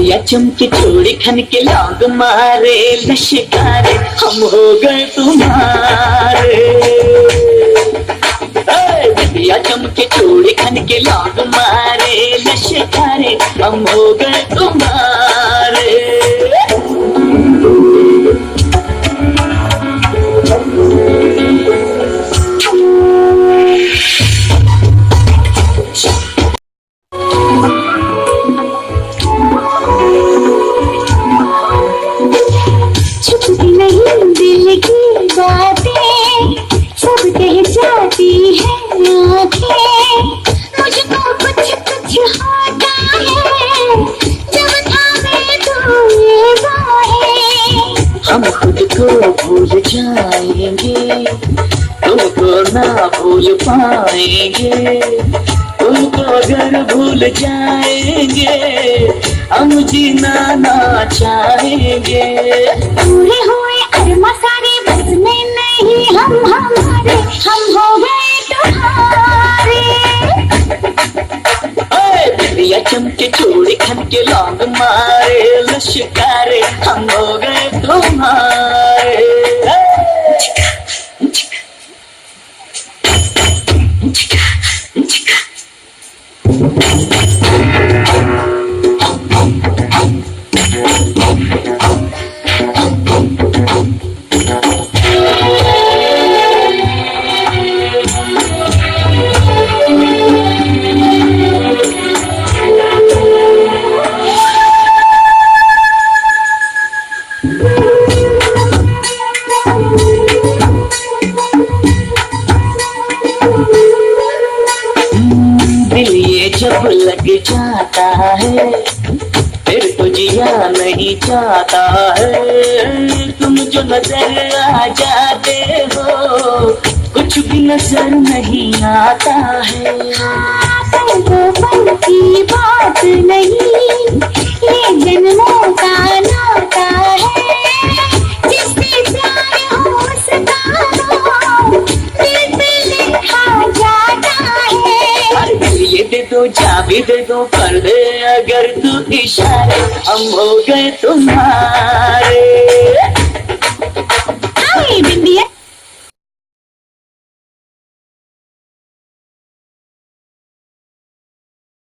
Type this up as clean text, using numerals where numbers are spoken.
बिटिया चमके चोरी खन के लौंग मारे लश्कारे हम हो गए तुम्हारे। बिटिया चमके चोरी खन के लौंग मारे लश्कारे हम हो गए तुम्हारे। छुपती नहीं दिल की बातें, सब कह जाती है आँखें। मुझको कुछ कुछ होता है जब थामे तो ये बाहें। हम खुद को भूल जाएंगे, तुमको ना भूल पाएंगे। तुमको अगर भूल जाएंगे हम जीना ना चाहेंगे। पूरे हुए अरमा सारे बस में नहीं हम हमारे, हम हो गए तुम्हारे। बिटिया चमके चोरी खन के लौंग मारे लश्कारे हम हो गए तुम्हारे। दिल ये जब लग जाता है फिर तो जिया नहीं चाहता है। तुम जो नजर आ जाते हो कुछ भी नजर नहीं आता है। पल की बात नहीं, ये जन्मों का नाता है। जिससे प्यार हो उसका दिल पे लिखा जाता है। ये दे दो चाबी दे दो कर दे अगर तू इशारे हम हो गए तुम्हारे।